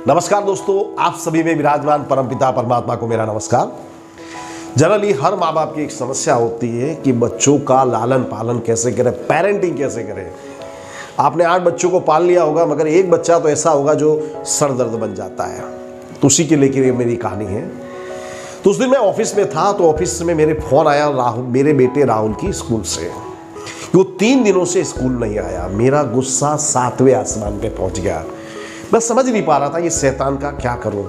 नमस्कार दोस्तों, आप सभी में विराजमान परमपिता परमात्मा को मेरा नमस्कार। जनरली हर माँ बाप की एक समस्या होती है कि बच्चों का लालन पालन कैसे करें, पेरेंटिंग कैसे करें। आपने 8 बच्चों को पाल लिया होगा, मगर एक बच्चा तो ऐसा होगा जो सर दर्द बन जाता है। तो उसी के लेकर मेरी कहानी है। तो उस दिन मैं ऑफिस में था, तो ऑफिस में मेरे फोन आया मेरे बेटे राहुल की स्कूल से। वो 3 दिनों से स्कूल नहीं आया। मेरा गुस्सा 7वें आसमान पे पहुंच गया। मैं समझ नहीं पा रहा था ये शैतान का क्या करूं।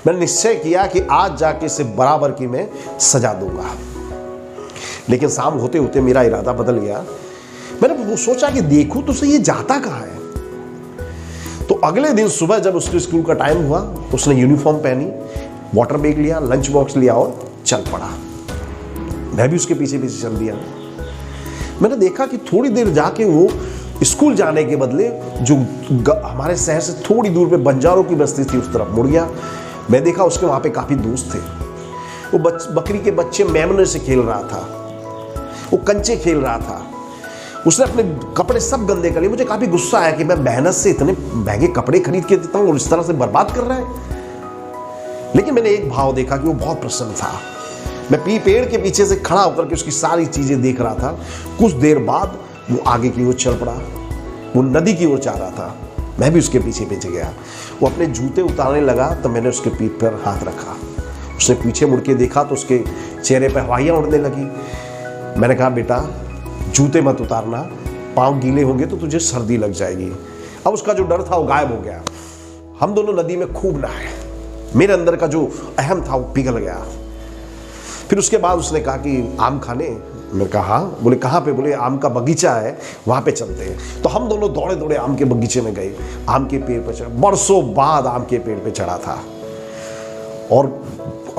मैंने निश्चय किया कि आज जाके इसे बराबर की मैं सजा दूंगा। लेकिन शाम होते होते मेरा इरादा बदल गया। मैंने वो सोचा कि देखूं तो सही ये जाता कहाँ है। तो अगले दिन सुबह जब उसके स्कूल का टाइम हुआ, उसने यूनिफॉर्म पहनी, वाटर बैग लिया, लंच बॉक्स लिया और चल पड़ा। मैं भी उसके पीछे पीछे चल दिया। मैंने देखा कि थोड़ी देर जाके वो स्कूल जाने के बदले जो हमारे शहर से थोड़ी दूर पे बंजारों की बस्ती थी उस तरफ मुड़ गया। मैं देखा उसके वहाँ पे काफ़ी दोस्त थे। वो बकरी के बच्चे मेमने से खेल रहा था, वो कंचे खेल रहा था। उसने अपने कपड़े सब गंदे कर लिए। मुझे काफ़ी गुस्सा आया कि मैं मेहनत से इतने महंगे कपड़े खरीद के देता हूँ और इस तरह से बर्बाद कर रहा है। लेकिन मैंने एक भाव देखा कि वो बहुत प्रसन्न था। मैं पेड़ के पीछे से खड़ा होकर के उसकी सारी चीज़ें देख रहा था। कुछ देर बाद वो आगे की ओर चल पड़ा, वो नदी की ओर जा रहा था। मैं भी उसके पीछे पीछे गया। वो अपने जूते उतारने लगा तो मैंने उसके पीठ पर हाथ रखा। उसने पीछे मुड़ के देखा तो उसके चेहरे पर हवाइयाँ उड़ने लगी। मैंने कहा, बेटा जूते मत उतारना, पाँव गीले होंगे तो तुझे सर्दी लग जाएगी। अब उसका जो डर था वो गायब हो गया। हम दोनों नदी में खूब नहाए। मेरे अंदर का जो अहम था वो पिघल गया। फिर उसके बाद उसने कहा कि आम खाने। मैं कहा हाँ। बोले कहाँ पे? बोले आम का बगीचा है, वहाँ पे चलते हैं। तो हम दोनों दौड़े दौड़े आम के बगीचे में गए। आम के पेड़ पे चढ़ा। बरसों बाद आम के पेड़ पे चढ़ा था और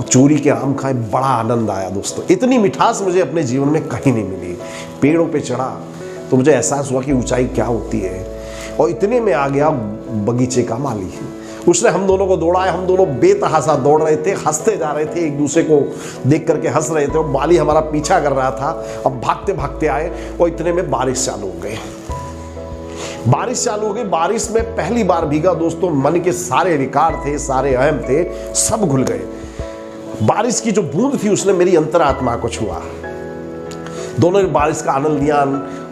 चोरी के आम खाए। बड़ा आनंद आया दोस्तों। इतनी मिठास मुझे अपने जीवन में कहीं नहीं मिली। पेड़ों पे चढ़ा तो मुझे एहसास हुआ कि ऊंचाई क्या होती है। और इतने में आ गया बगीचे का माली। उसने हम दोनों को दौड़ाया। हम दोनों बेतहासा दौड़ रहे थे, हंसते जा रहे थे, एक दूसरे को देख करके हंस रहे थे। और माली हमारा पीछा कर रहा था। अब भागते भागते आए और इतने में बारिश चालू हो गई। बारिश में पहली बार भीगा दोस्तों। मन के सारे विकार थे, सारे अहम थे, सब घुल गए। बारिश की जो बूंद थी उसने मेरी अंतरात्मा को छुआ। दोनों ने बारिश का आनंद लिया।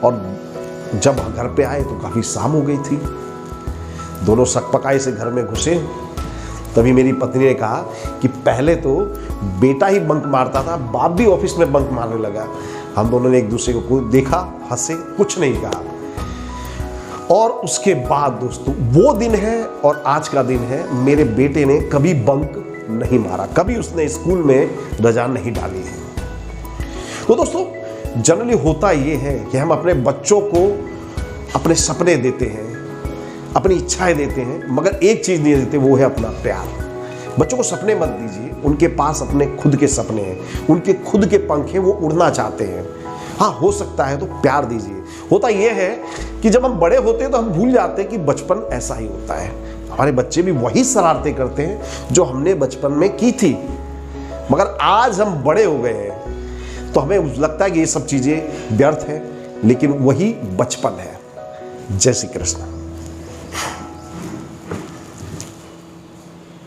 और जब घर पे आए तो काफी शाम हो गई थी। दोनों सकपकाए से घर में घुसे। तभी मेरी पत्नी ने कहा कि पहले तो बेटा ही बंक मारता था, बाप भी ऑफिस में बंक मारने लगा। हम दोनों ने एक दूसरे को देखा, हंसे, कुछ नहीं कहा। और उसके बाद दोस्तों वो दिन है और आज का दिन है। मेरे बेटे ने कभी बंक नहीं मारा, कभी उसने स्कूल में रजा नहीं डाली। तो दोस्तों जनरली होता ये है कि हम अपने बच्चों को अपने सपने देते हैं, अपनी इच्छाएं देते हैं, मगर एक चीज नहीं देते, वो है अपना प्यार। बच्चों को सपने मत दीजिए। उनके पास अपने खुद के सपने हैं, उनके खुद के पंख हैं, वो उड़ना चाहते हैं। हाँ, हो सकता है तो प्यार दीजिए। होता यह है कि जब हम बड़े होते हैं तो हम भूल जाते हैं कि बचपन ऐसा ही होता है। हमारे बच्चे भी वही शरारतें करते हैं जो हमने बचपन में की थी। मगर आज हम बड़े हो गए हैं तो हमें लगता है कि ये सब चीजें व्यर्थ हैं, लेकिन वही बचपन है। जय श्री कृष्ण।